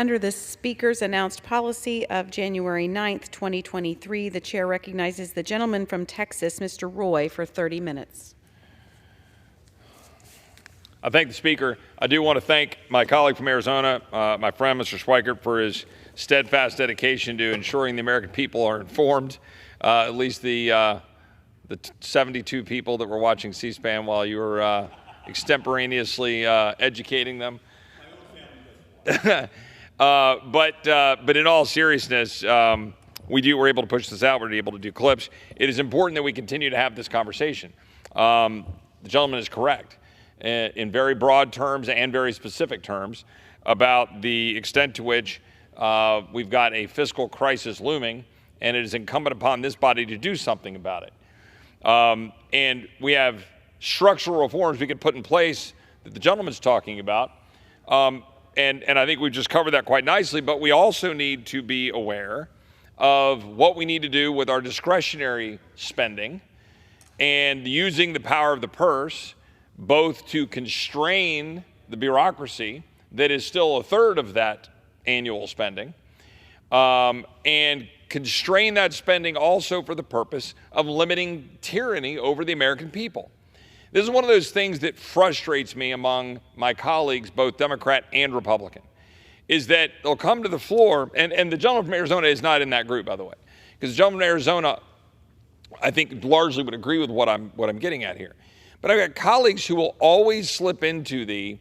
Under the Speaker's announced policy of January 9th, 2023, the Chair recognizes the gentleman from Texas, Mr. Roy, for 30 minutes. I thank the Speaker. I do want to thank my colleague from Arizona, my friend, Mr. Schweikert, for his steadfast dedication to ensuring the American people are informed, at least the 72 people that were watching C-SPAN while you were extemporaneously educating them. But in all seriousness, we're able to push this out. We're able to do clips. It is important that we continue to have this conversation. The gentleman is correct in very broad terms and very specific terms about the extent to which we've got a fiscal crisis looming, and it is incumbent upon this body to do something about it. And we have structural reforms we could put in place that the gentleman's talking about. And I think we've just covered that quite nicely, but we also need to be aware of what we need to do with our discretionary spending and using the power of the purse, both to constrain the bureaucracy that is still a third of that annual spending, and constrain that spending also for the purpose of limiting tyranny over the American people. This is one of those things that frustrates me among my colleagues, both Democrat and Republican, is that they'll come to the floor, and the gentleman from Arizona is not in that group, by the way, because the gentleman from Arizona, I think, largely would agree with what I'm getting at here. But I've got colleagues who will always slip into the,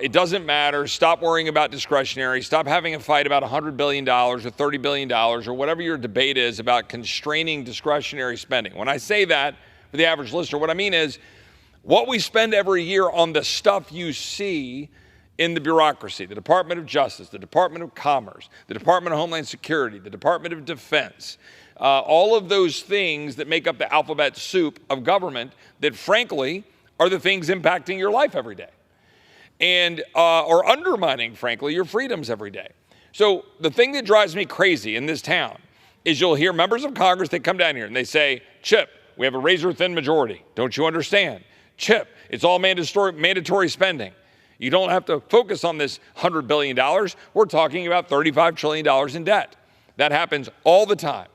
it doesn't matter, stop worrying about discretionary, stop having a fight about $100 billion or $30 billion or whatever your debate is about constraining discretionary spending. When I say that, for the average listener, what I mean is what we spend every year on the stuff you see in the bureaucracy, the Department of Justice, the Department of Commerce, the Department of Homeland Security, the Department of Defense, all of those things that make up the alphabet soup of government that, frankly, are the things impacting your life every day and or undermining, frankly, your freedoms every day. So the thing that drives me crazy in this town is you'll hear members of Congress, they come down here and they say, Chip, we have a razor-thin majority. Don't you understand? Chip, it's all mandatory spending. You don't have to focus on this $100 billion. We're talking about $35 trillion in debt. That happens all the time.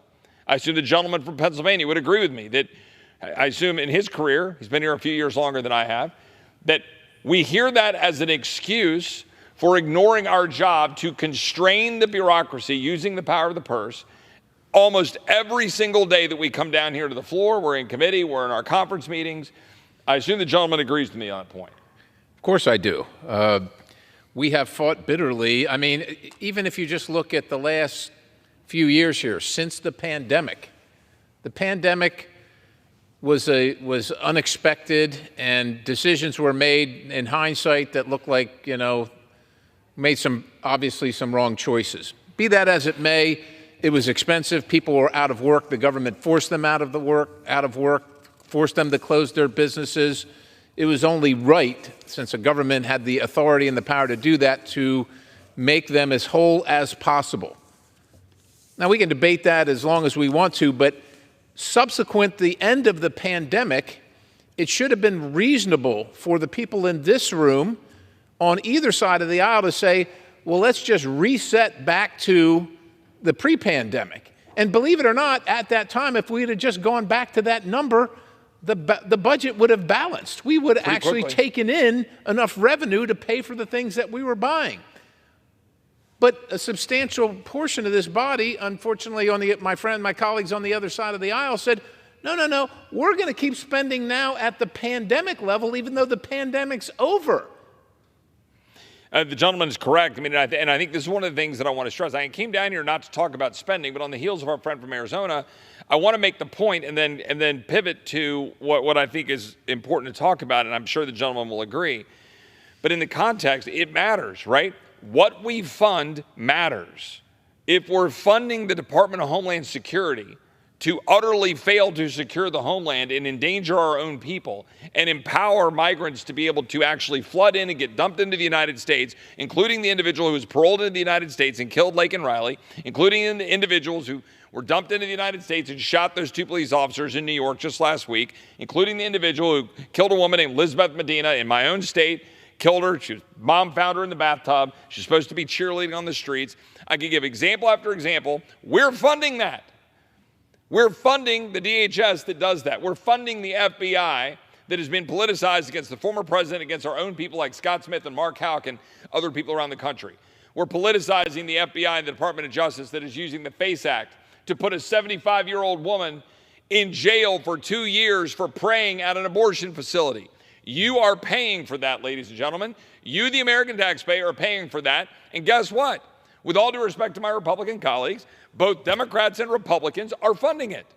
I assume the gentleman from Pennsylvania would agree with me that I assume in his career, he's been here a few years longer than I have, that we hear that as an excuse for ignoring our job to constrain the bureaucracy using the power of the purse. Almost every single day that we come down here to the floor, we're in committee, we're in our conference meetings. I assume the gentleman agrees with me on that point. Of course I do. We have fought bitterly. I mean, even if you just look at the last few years here, since the pandemic was unexpected, and decisions were made in hindsight that looked like, made obviously some wrong choices. Be that as it may, it was expensive. People were out of work. The government forced them out of work, forced them to close their businesses. It was only right, since a government had the authority and the power to do that, to make them as whole as possible. Now, we can debate that as long as we want to, but subsequent to the end of the pandemic, it should have been reasonable for the people in this room on either side of the aisle to say, well, let's just reset back to the pre-pandemic. And believe it or not, at that time, if we had just gone back to that number, the budget would have balanced. We would have actually taken in enough revenue to pay for the things that we were buying. But a substantial portion of this body, unfortunately, my colleagues on the other side of the aisle said, no, we're going to keep spending now at the pandemic level, even though the pandemic's over. The gentleman is correct. I mean, and I think this is one of the things that I want to stress. I came down here not to talk about spending, but on the heels of our friend from Arizona, I want to make the point and then pivot to what I think is important to talk about, and I'm sure the gentleman will agree. But in the context, it matters, right? What we fund matters. If we're funding the Department of Homeland Security to utterly fail to secure the homeland and endanger our own people and empower migrants to be able to actually flood in and get dumped into the United States, including the individual who was paroled into the United States and killed Laken Riley, including the individuals who were dumped into the United States and shot those 2 police officers in New York just last week, including the individual who killed a woman named Elizabeth Medina in my own state, killed her. Mom found her in the bathtub. She's supposed to be cheerleading on the streets. I could give example after example. We're funding that. We're funding the DHS that does that. We're funding the FBI that has been politicized against the former president, against our own people like Scott Smith and Mark Houck and other people around the country. We're politicizing the FBI and the Department of Justice that is using the FACE Act to put a 75-year-old woman in jail for 2 years for praying at an abortion facility. You are paying for that, ladies and gentlemen. You, the American taxpayer, are paying for that. And guess what? With all due respect to my Republican colleagues, both Democrats and Republicans are funding it.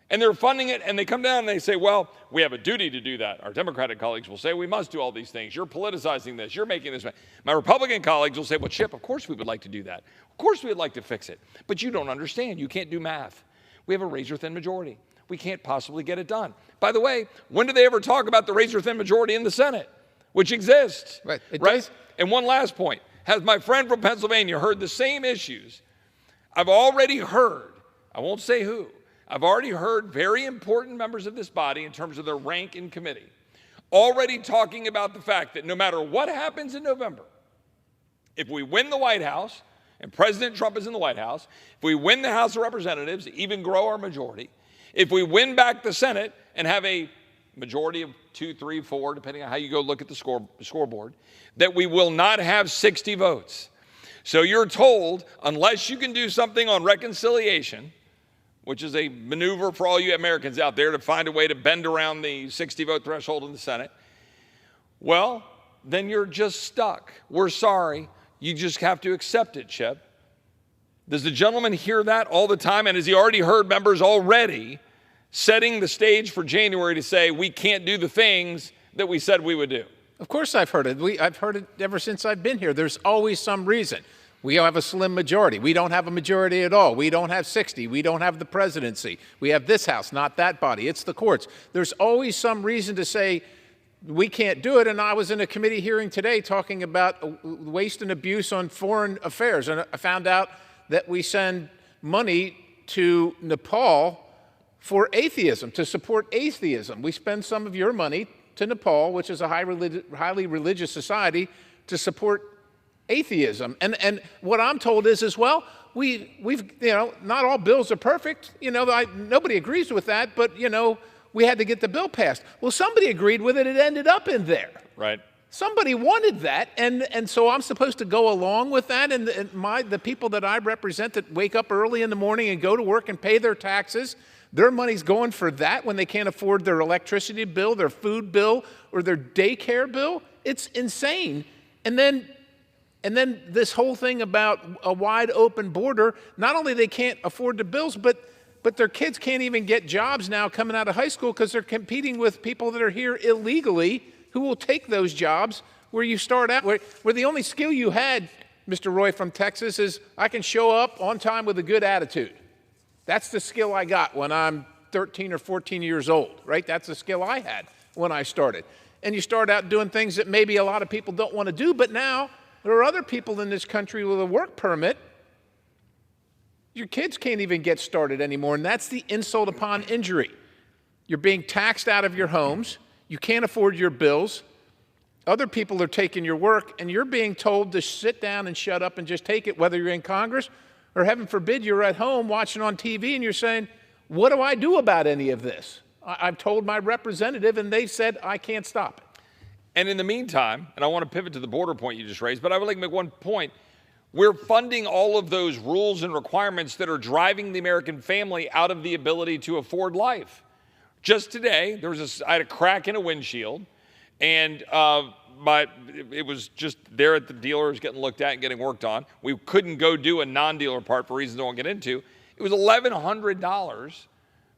And they're funding it, and they come down and they say, well, we have a duty to do that. Our Democratic colleagues will say, we must do all these things. You're politicizing this. You're making this. My Republican colleagues will say, well, Chip, of course we would like to do that. Of course we would like to fix it. But you don't understand. You can't do math. We have a razor-thin majority. We can't possibly get it done. By the way, when do they ever talk about the razor-thin majority in the Senate, which exists? Right. Right? And one last point. Has my friend from Pennsylvania heard the same issues? I've already heard, I won't say who, I've already heard very important members of this body in terms of their rank in committee already talking about the fact that no matter what happens in November, if we win the White House, and President Trump is in the White House, if we win the House of Representatives, even grow our majority, if we win back the Senate and have a majority of 2, 3, 4, depending on how you go look at the scoreboard, that we will not have 60 votes. So you're told, unless you can do something on reconciliation, which is a maneuver for all you Americans out there to find a way to bend around the 60-vote threshold in the Senate, well, then you're just stuck. We're sorry. You just have to accept it, Chip. Does the gentleman hear that all the time? And has he already heard members already setting the stage for January to say we can't do the things that we said we would do? Of course I've heard it. I've heard it ever since I've been here. There's always some reason. We have a slim majority. We don't have a majority at all. We don't have 60. We don't have the presidency. We have this House, not that body. It's the courts. There's always some reason to say we can't do it. And I was in a committee hearing today talking about waste and abuse on foreign affairs. And I found out that we send money to Nepal for atheism, to support atheism. We spend some of your money to Nepal, which is a highly religious society, to support atheism. And what I'm told is well, we've not all bills are perfect. Nobody agrees with that, but we had to get the bill passed. Well, somebody agreed with it. It ended up in there. Right. Somebody wanted that, and so I'm supposed to go along with that. And the people that I represent that wake up early in the morning and go to work and pay their taxes, their money's going for that when they can't afford their electricity bill, their food bill, or their daycare bill. It's insane. And then this whole thing about a wide open border, not only they can't afford the bills, but their kids can't even get jobs now coming out of high school because they're competing with people that are here illegally who will take those jobs where you start out, where the only skill you had, Mr. Roy from Texas, is I can show up on time with a good attitude. That's the skill I got when I'm 13 or 14 years old, right? That's the skill I had when I started. And you start out doing things that maybe a lot of people don't want to do, but now there are other people in this country with a work permit. Your kids can't even get started anymore, and that's the insult upon injury. You're being taxed out of your homes. You can't afford your bills. Other people are taking your work, and you're being told to sit down and shut up and just take it, whether you're in Congress or, heaven forbid, you're at home watching on TV and you're saying, what do I do about any of this? I've told my representative, and they said I can't stop it. And in the meantime, and I want to pivot to the border point you just raised, but I would like to make one point. We're funding all of those rules and requirements that are driving the American family out of the ability to afford life. Just today, I had a crack in a windshield, and it was just there at the dealers getting looked at and getting worked on. We couldn't go do a non-dealer part for reasons I won't get into. It was $1,100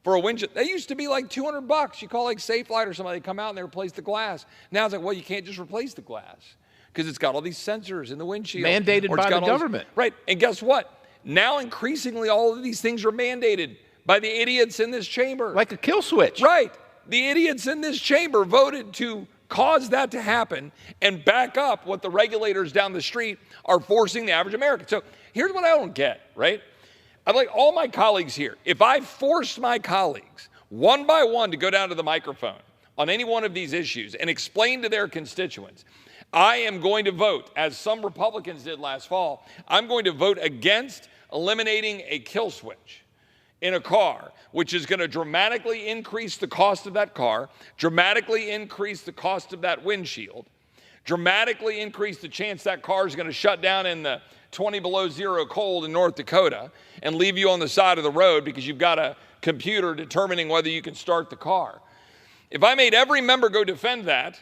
for a windshield. That used to be like $200. You call like Safelite or somebody, they come out and they replace the glass. Now it's like, well, you can't just replace the glass because it's got all these sensors in the windshield. Mandated by the government. Right, and guess what? Now increasingly all of these things are mandated by the idiots in this chamber. Like a kill switch. Right. The idiots in this chamber voted to cause that to happen and back up what the regulators down the street are forcing the average American. So here's what I don't get, right? I'd like all my colleagues here, if I forced my colleagues one by one to go down to the microphone on any one of these issues and explain to their constituents, I am going to vote, as some Republicans did last fall, I'm going to vote against eliminating a kill switch in a car, which is going to dramatically increase the cost of that car, dramatically increase the cost of that windshield, dramatically increase the chance that car is going to shut down in the 20 below zero cold in North Dakota and leave you on the side of the road because you've got a computer determining whether you can start the car. If I made every member go defend that,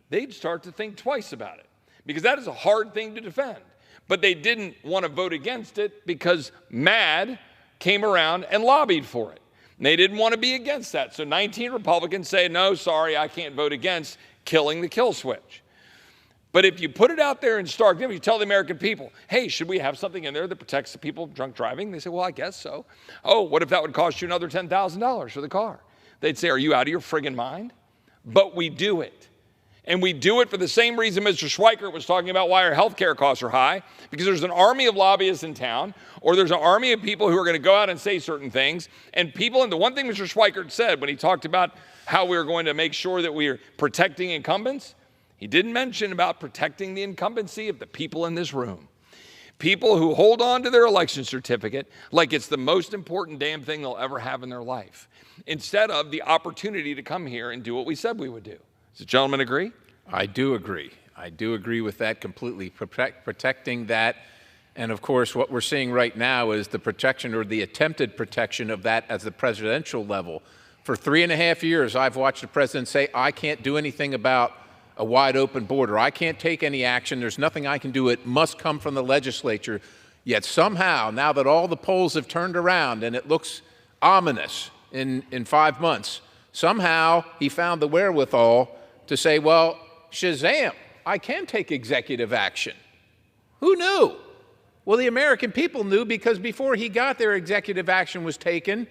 they'd start to think twice about it, because that is a hard thing to defend. But they didn't want to vote against it because MAD came around and lobbied for it. And they didn't want to be against that. So 19 Republicans say, no, sorry, I can't vote against killing the kill switch. But if you put it out there in stark, you tell the American people, hey, should we have something in there that protects the people of drunk driving? They say, well, I guess so. Oh, what if that would cost you another $10,000 for the car? They'd say, are you out of your friggin' mind? But we do it. And we do it for the same reason Mr. Schweikert was talking about why our health care costs are high, because there's an army of lobbyists in town, or there's an army of people who are going to go out and say certain things. And people, and the one thing Mr. Schweikert said when he talked about how we are going to make sure that we are protecting incumbents, he didn't mention about protecting the incumbency of the people in this room. People who hold on to their election certificate like it's the most important damn thing they'll ever have in their life, instead of the opportunity to come here and do what we said we would do. Does the gentleman agree? I do agree. I do agree with that completely, protecting that. And of course, what we're seeing right now is the protection, or the attempted protection of that at the presidential level. For 3.5 years, I've watched the president say, I can't do anything about a wide open border. I can't take any action. There's nothing I can do. It must come from the legislature. Yet somehow, now that all the polls have turned around and it looks ominous in 5 months, somehow he found the wherewithal to say, well, Shazam, I can take executive action. Who knew? Well, the American people knew, because before he got there, executive action was taken,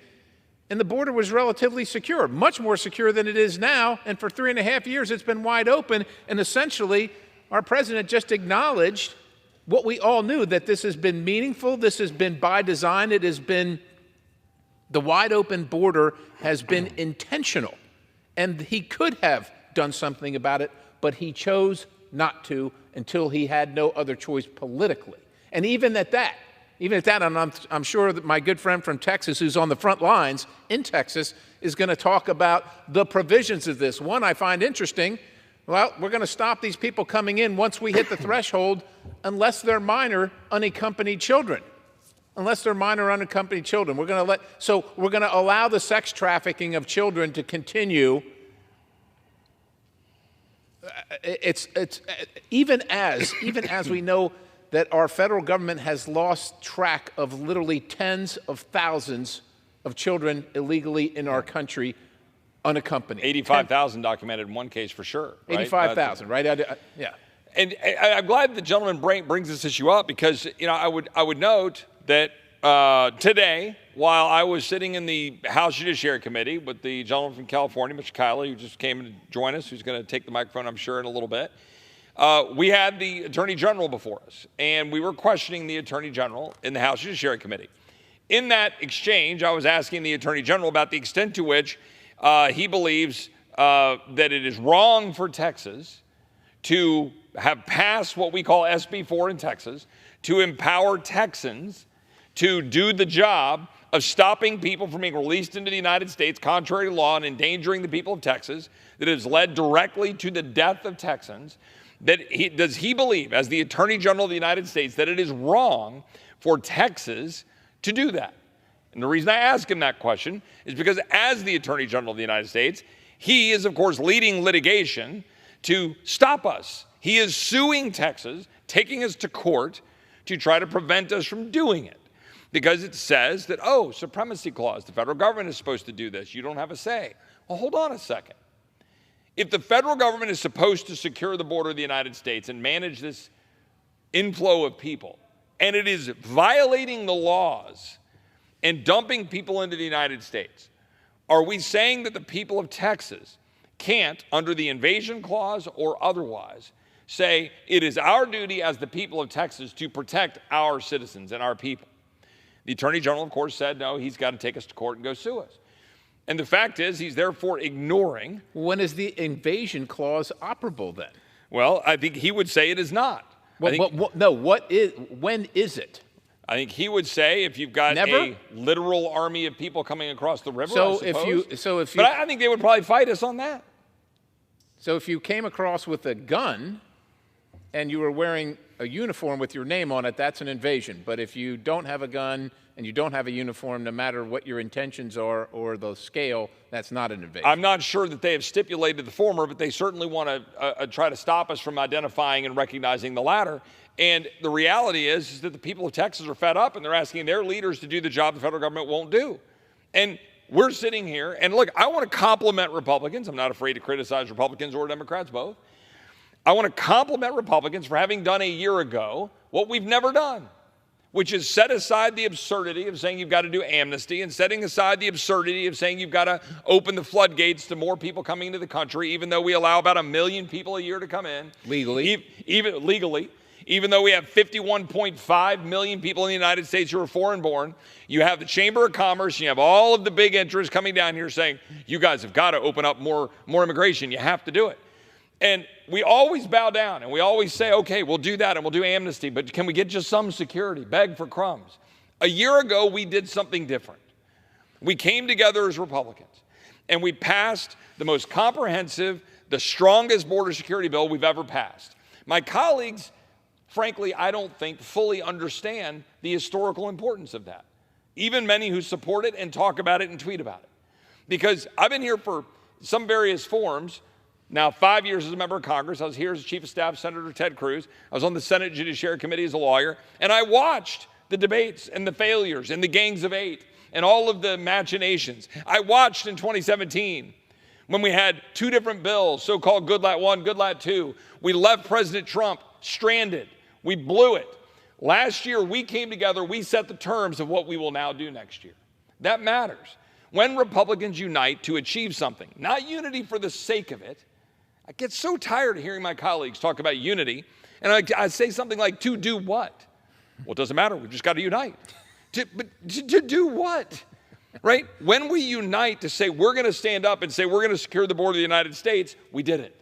and the border was relatively secure, much more secure than it is now. And for 3.5 years, it's been wide open. And essentially, our president just acknowledged what we all knew, that this has been meaningful. This has been by design. It has been, the wide open border has been intentional. And he could have done something about it, but he chose not to until he had no other choice politically. And even at that, I'm sure that my good friend from Texas, who's on the front lines in Texas, is going to talk about the provisions of this. One I find interesting, well, we're going to stop these people coming in once we hit the threshold, unless they're minor unaccompanied children. Unless they're minor unaccompanied children. We're going to allow the sex trafficking of children to continue. Even as we know that our federal government has lost track of literally tens of thousands of children illegally in our country, unaccompanied. 85,000 documented in one case for sure. Right? 85,000, right? Yeah. And I'm glad the gentleman brings this issue up, because I would note that today, while I was sitting in the House Judiciary Committee with the gentleman from California, Mr. Kiley, who just came to join us, who's going to take the microphone, I'm sure, in a little bit, we had the Attorney General before us, and we were questioning the Attorney General in the House Judiciary Committee. In that exchange, I was asking the Attorney General about the extent to which he believes that it is wrong for Texas to have passed what we call SB 4 in Texas, to empower Texans to do the job of stopping people from being released into the United States contrary to law and endangering the people of Texas, that has led directly to the death of Texans. Does he believe, as the Attorney General of the United States, that it is wrong for Texas to do that? And the reason I ask him that question is because, as the Attorney General of the United States, he is, of course, leading litigation to stop us. He is suing Texas, taking us to court to try to prevent us from doing it, because it says that, oh, supremacy clause, the federal government is supposed to do this. You don't have a say. Well, hold on a second. If the federal government is supposed to secure the border of the United States and manage this inflow of people, and it is violating the laws and dumping people into the United States, are we saying that the people of Texas can't, under the invasion clause or otherwise, say it is our duty as the people of Texas to protect our citizens and our people? The Attorney General, of course, said, no, he's got to take us to court and go sue us. And the fact is, he's therefore ignoring. When is the invasion clause operable then? Well, I think he would say it is not. When is it? I think he would say if you've got a literal army of people coming across the river, but I think they would probably fight us on that. So if you came across with a gun and you were wearing a uniform with your name on it, that's an invasion. But if you don't have a gun and you don't have a uniform, no matter what your intentions are or the scale, that's not an invasion. I'm not sure that they have stipulated the former, but they certainly want to try to stop us from identifying and recognizing the latter. And the reality is that the people of Texas are fed up and they're asking their leaders to do the job the federal government won't do. And we're sitting here, and look, I want to compliment Republicans. I'm not afraid to criticize Republicans or Democrats both. I want to compliment Republicans for having done a year ago what we've never done, which is set aside the absurdity of saying you've got to do amnesty and setting aside the absurdity of saying you've got to open the floodgates to more people coming into the country, even though we allow about 1 million people a year to come in. Legally. Even legally. Even though we have 51.5 million people in the United States who are foreign-born, you have the Chamber of Commerce, you have all of the big interests coming down here saying, you guys have got to open up more immigration. You have to do it. And we always bow down, and we always say, okay, we'll do that, and we'll do amnesty, but can we get just some security? Beg for crumbs. A year ago, we did something different. We came together as Republicans, and we passed the most comprehensive, the strongest border security bill we've ever passed. My colleagues, frankly, I don't think fully understand the historical importance of that. Even many who support it and talk about it and tweet about it. Because I've been here for some various forms, now 5 years as a member of Congress. I was here as Chief of Staff, Senator Ted Cruz. I was on the Senate Judiciary Committee as a lawyer. And I watched the debates and the failures and the gangs of 8 and all of the machinations. I watched in 2017 when we had 2 different bills, so-called Goodlatte 1, Goodlatte 2. We left President Trump stranded. We blew it. Last year, we came together, we set the terms of what we will now do next year. That matters. When Republicans unite to achieve something, not unity for the sake of it. I get so tired of hearing my colleagues talk about unity, and I say something like, to do what? Well, it doesn't matter, we've just got to unite. But to do what? Right? When we unite to say we're going to stand up and say we're going to secure the border of the United States, we did it.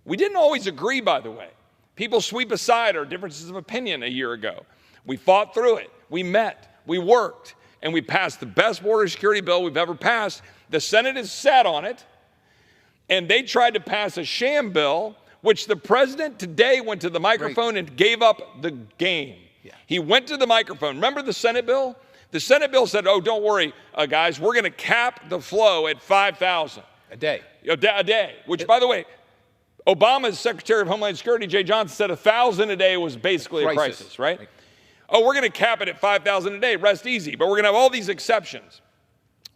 We didn't always agree, by the way. People sweep aside our differences of opinion a year ago. We fought through it. We met. We worked. And we passed the best border security bill we've ever passed. The Senate has sat on it. And they tried to pass a sham bill, which the president today went to the microphone and gave up the game. Yeah. He went to the microphone. Remember the Senate bill? The Senate bill said, oh, don't worry, guys, we're going to cap the flow at 5,000. A day. A day, which, by the way, Obama's Secretary of Homeland Security, Jay Johnson, said 1,000 a day was basically a crisis, right? Oh, we're going to cap it at 5,000 a day. Rest easy. But we're going to have all these exceptions.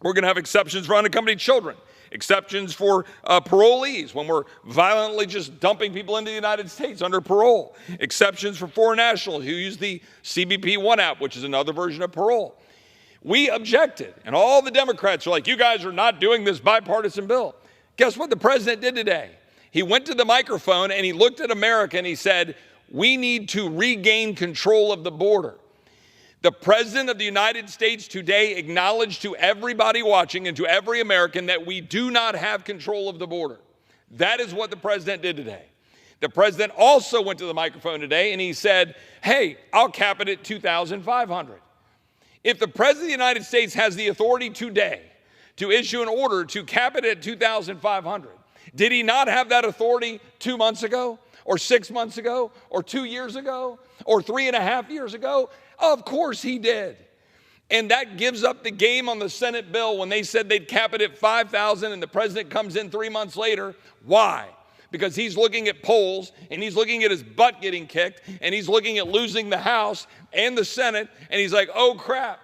We're going to have exceptions for unaccompanied children, exceptions for parolees when we're violently just dumping people into the United States under parole, exceptions for foreign nationals who use the CBP One app, which is another version of parole. We objected, and all the Democrats are like, you guys are not doing this bipartisan bill. Guess what the president did today? He went to the microphone and he looked at America and he said, we need to regain control of the border. The President of the United States today acknowledged to everybody watching and to every American that we do not have control of the border. That is what the President did today. The President also went to the microphone today and he said, hey, I'll cap it at 2,500. If the President of the United States has the authority today to issue an order to cap it at 2,500, did he not have that authority 2 months ago, or 6 months ago, or 2 years ago, or 3.5 years ago? Of course he did. And that gives up the game on the Senate bill when they said they'd cap it at 5,000 and the president comes in 3 months later. Why? Because he's looking at polls and he's looking at his butt getting kicked and he's looking at losing the House and the Senate and he's like, oh crap,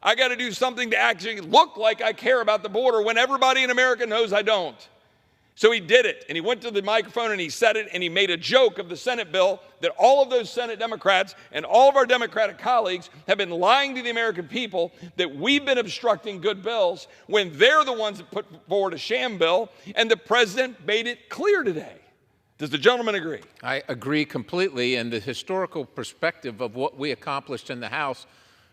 I got to do something to actually look like I care about the border when everybody in America knows I don't. So he did it, and he went to the microphone and he said it, and he made a joke of the Senate bill that all of those Senate Democrats and all of our Democratic colleagues have been lying to the American people that we've been obstructing good bills when they're the ones that put forward a sham bill, and the president made it clear today. Does the gentleman agree? I agree completely, and the historical perspective of what we accomplished in the House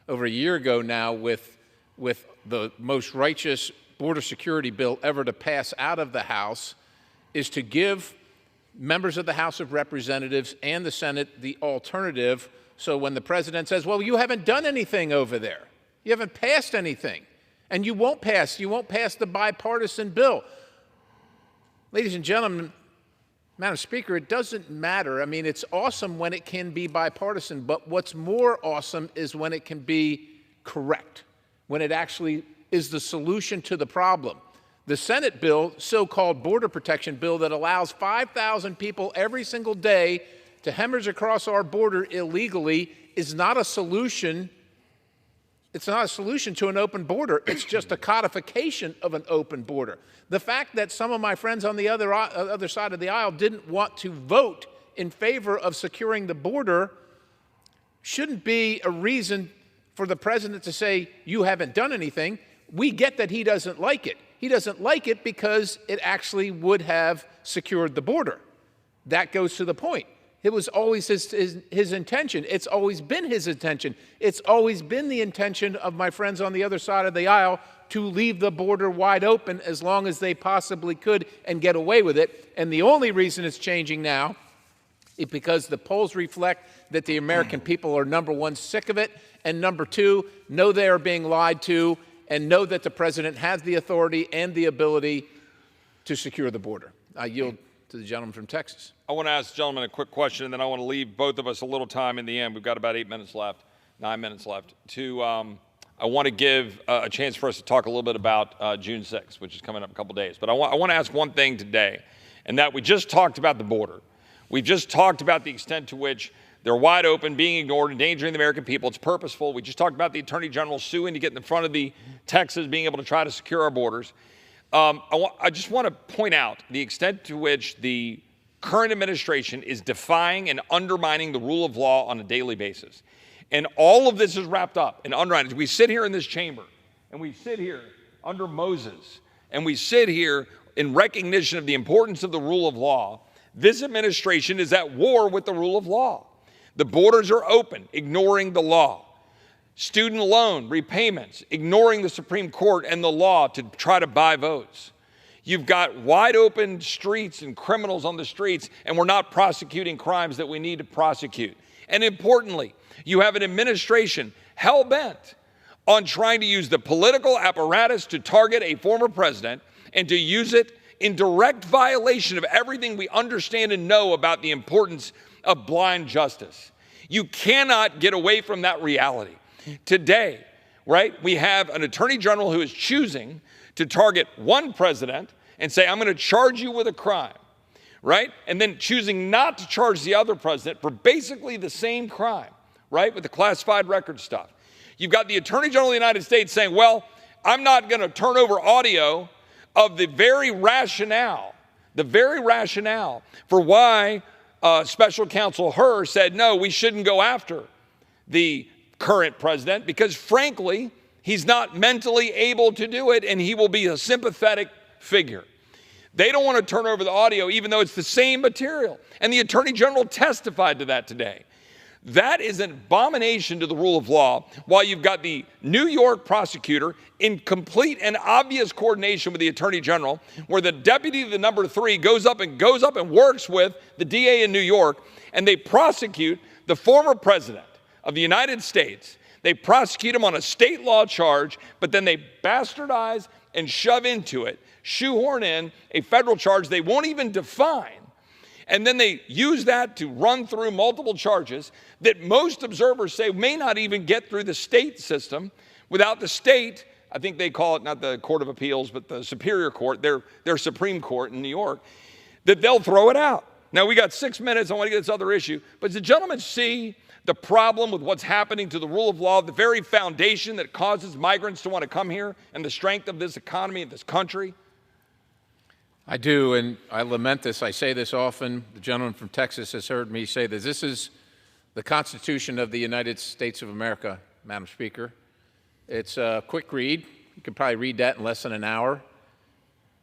over a year ago now with the most righteous border security bill ever to pass out of the House is to give members of the House of Representatives and the Senate the alternative. So when the president says, well, you haven't done anything over there, you haven't passed anything, and you won't pass the bipartisan bill. Ladies and gentlemen, Madam Speaker, it doesn't matter. I mean, it's awesome when it can be bipartisan, but what's more awesome is when it can be correct, when it actually is the solution to the problem. The Senate bill, so-called border protection bill that allows 5,000 people every single day to hemorrhage across our border illegally, is not a solution. It's not a solution to an open border. It's just a codification of an open border. The fact that some of my friends on the other side of the aisle didn't want to vote in favor of securing the border shouldn't be a reason for the president to say, you haven't done anything. We get that he doesn't like it. He doesn't like it because it actually would have secured the border. That goes to the point. It was always his intention. It's always been his intention. It's always been the intention of my friends on the other side of the aisle to leave the border wide open as long as they possibly could and get away with it. And the only reason it's changing now is because the polls reflect that the American people are, number one, sick of it, and number two, know they are being lied to, and know that the president has the authority and the ability to secure the border. I yield to the gentleman from Texas. I want to ask the gentleman a quick question, and then I want to leave both of us a little time in the end. We've got about 9 minutes left, I want to give a chance for us to talk a little bit about June 6th, which is coming up in a couple days. But I want to ask one thing today, and that we just talked about the border. We've just talked about the extent to which they're wide open, being ignored, endangering the American people. It's purposeful. We just talked about the Attorney General suing to get in the front of the Texas, being able to try to secure our borders. I just want to point out the extent to which the current administration is defying and undermining the rule of law on a daily basis. And all of this is wrapped up and undermined. As we sit here in this chamber, and we sit here under Moses, and we sit here in recognition of the importance of the rule of law, this administration is at war with the rule of law. The borders are open, ignoring the law. Student loan repayments, ignoring the Supreme Court and the law to try to buy votes. You've got wide open streets and criminals on the streets, and we're not prosecuting crimes that we need to prosecute. And importantly, you have an administration hell-bent on trying to use the political apparatus to target a former president and to use it in direct violation of everything we understand and know about the importance of blind justice. You cannot get away from that reality. Today, right, we have an attorney general who is choosing to target one president and say, I'm going to charge you with a crime, right? And then choosing not to charge the other president for basically the same crime, right, with the classified record stuff. You've got the Attorney General of the United States saying, well, I'm not going to turn over audio of the very rationale for why Special Counsel Hur said, no, we shouldn't go after the current president because, frankly, he's not mentally able to do it, and he will be a sympathetic figure. They don't want to turn over the audio, even though it's the same material. And the Attorney General testified to that today. That is an abomination to the rule of law, while you've got the New York prosecutor in complete and obvious coordination with the Attorney General, where the deputy, the number 3, goes up and works with the DA in New York, and they prosecute the former president of the United States. They prosecute him on a state law charge, but then they bastardize and shove into it, shoehorn in a federal charge they won't even define. And then they use that to run through multiple charges that most observers say may not even get through the state system. Without the state, I think they call it not the Court of Appeals, but the Superior Court, their Supreme Court in New York, that they'll throw it out. Now, we got 6 minutes. I want to get this other issue. But does the gentleman see the problem with what's happening to the rule of law, the very foundation that causes migrants to want to come here, and the strength of this economy and this country? I do, and I lament this. I say this often. The gentleman from Texas has heard me say this. This is the Constitution of the United States of America, Madam Speaker. It's a quick read. You can probably read that in less than an hour.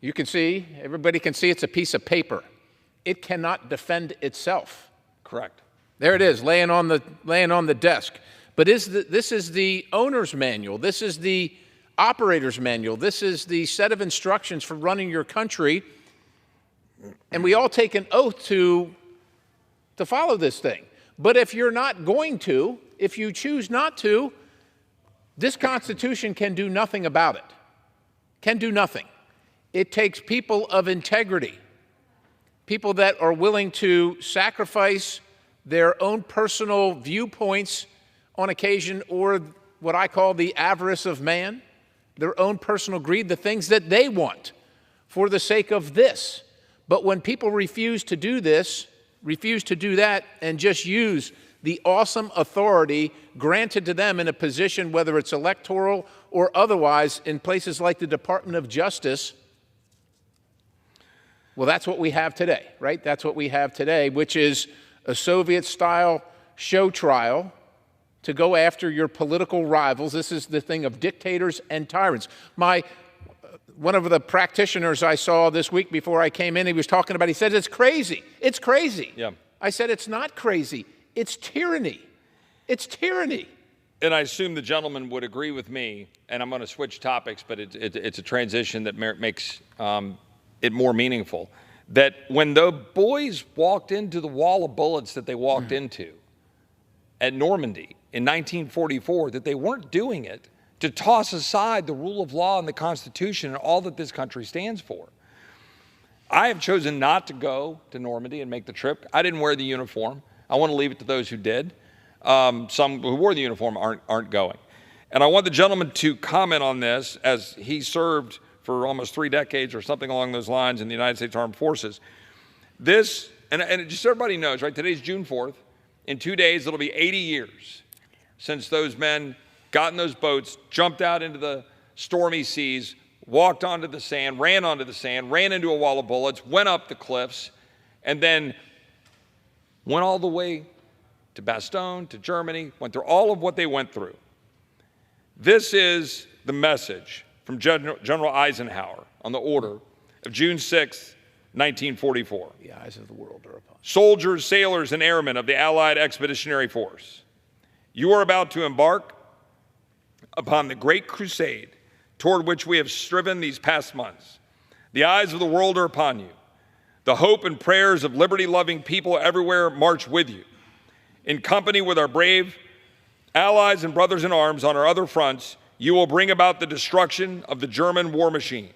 You can see, everybody can see it's a piece of paper. It cannot defend itself. Correct. There it is, laying on the desk. But this is the owner's manual. This is the operator's manual. This is the set of instructions for running your country. And we all take an oath to follow this thing. But if you're not going to, if you choose not to, this Constitution can do nothing about it. Can do nothing. It takes people of integrity, people that are willing to sacrifice their own personal viewpoints on occasion, or what I call the avarice of man, their own personal greed, the things that they want for the sake of this. But when people refuse to do this, refuse to do that, and just use the awesome authority granted to them in a position, whether it's electoral or otherwise, in places like the Department of Justice, well, that's what we have today, right? That's what we have today, which is a Soviet-style show trial to go after your political rivals. This is the thing of dictators and tyrants. One of the practitioners I saw this week before I came in, he was talking about, he said, it's crazy. It's crazy. Yeah. I said, it's not crazy. It's tyranny. It's tyranny. And I assume the gentleman would agree with me, and I'm going to switch topics, but it's a transition that makes it more meaningful, that when the boys walked into the wall of bullets that they walked into at Normandy in 1944, that they weren't doing it to toss aside the rule of law and the Constitution and all that this country stands for. I have chosen not to go to Normandy and make the trip. I didn't wear the uniform. I want to leave it to those who did. Some who wore the uniform aren't going. And I want the gentleman to comment on this, as he served for almost 3 decades or something along those lines in the United States Armed Forces. This, and just so everybody knows, right, today's June 4th. In 2 days, it'll be 80 years since those men got in those boats, jumped out into the stormy seas, walked onto the sand, ran into a wall of bullets, went up the cliffs, and then went all the way to Bastogne, to Germany, went through all of what they went through. This is the message from General Eisenhower on the order of June 6, 1944. The eyes of the world are upon you. Soldiers, sailors, and airmen of the Allied Expeditionary Force, you are about to embark upon the great crusade toward which we have striven these past months. The eyes of the world are upon you. The hope and prayers of liberty-loving people everywhere march with you. In company with our brave allies and brothers in arms on our other fronts, you will bring about the destruction of the German war machine,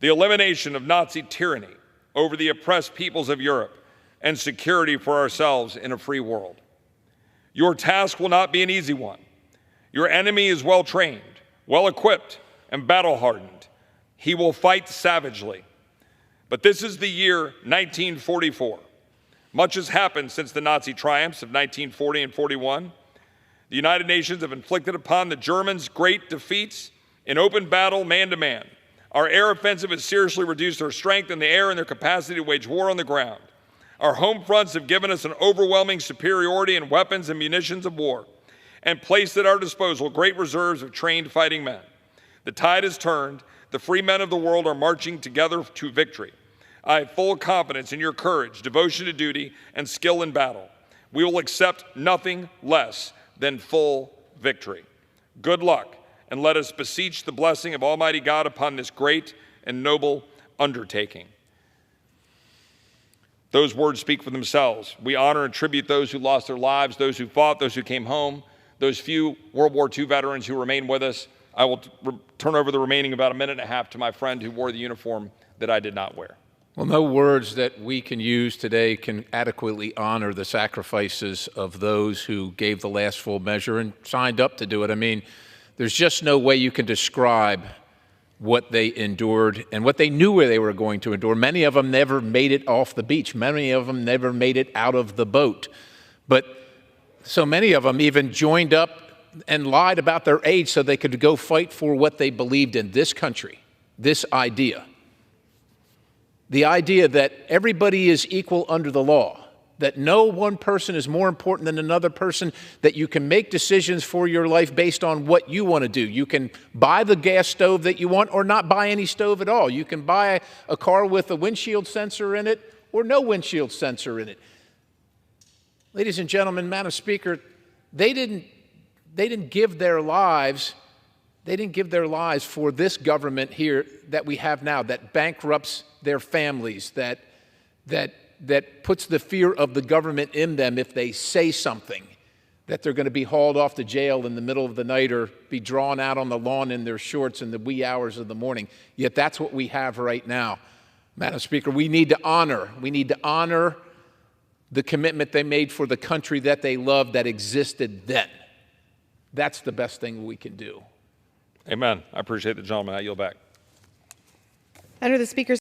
the elimination of Nazi tyranny over the oppressed peoples of Europe, and security for ourselves in a free world. Your task will not be an easy one. Your enemy is well-trained, well-equipped, and battle-hardened. He will fight savagely. But this is the year 1944. Much has happened since the Nazi triumphs of 1940 and 41. The United Nations have inflicted upon the Germans great defeats in open battle, man-to-man. Our air offensive has seriously reduced their strength in the air and their capacity to wage war on the ground. Our home fronts have given us an overwhelming superiority in weapons and munitions of war, and placed at our disposal great reserves of trained fighting men. The tide has turned. The free men of the world are marching together to victory. I have full confidence in your courage, devotion to duty, and skill in battle. We will accept nothing less than full victory. Good luck, and let us beseech the blessing of Almighty God upon this great and noble undertaking. Those words speak for themselves. We honor and tribute those who lost their lives, those who fought, those who came home, those few World War II veterans who remain with us. I will turn over the remaining about a minute and a half to my friend who wore the uniform that I did not wear. Well, no words that we can use today can adequately honor the sacrifices of those who gave the last full measure and signed up to do it. I mean, there's just no way you can describe what they endured and what they knew where they were going to endure. Many of them never made it off the beach. Many of them never made it out of the boat. But so many of them even joined up and lied about their age so they could go fight for what they believed in, this country, this idea. The idea that everybody is equal under the law, that no one person is more important than another person, that you can make decisions for your life based on what you want to do. You can buy the gas stove that you want or not buy any stove at all. You can buy a car with a windshield sensor in it or no windshield sensor in it. Ladies and gentlemen, Madam Speaker, they didn't give their lives. They didn't give their lives for this government here that we have now, that bankrupts their families, that that puts the fear of the government in them if they say something, that they're going to be hauled off to jail in the middle of the night or be drawn out on the lawn in their shorts in the wee hours of the morning. Yet that's what we have right now. Madam Speaker, we need to honor the commitment they made for the country that they loved that existed then. That's the best thing we can do. Amen. I appreciate the gentleman. I yield back. Under the Speaker's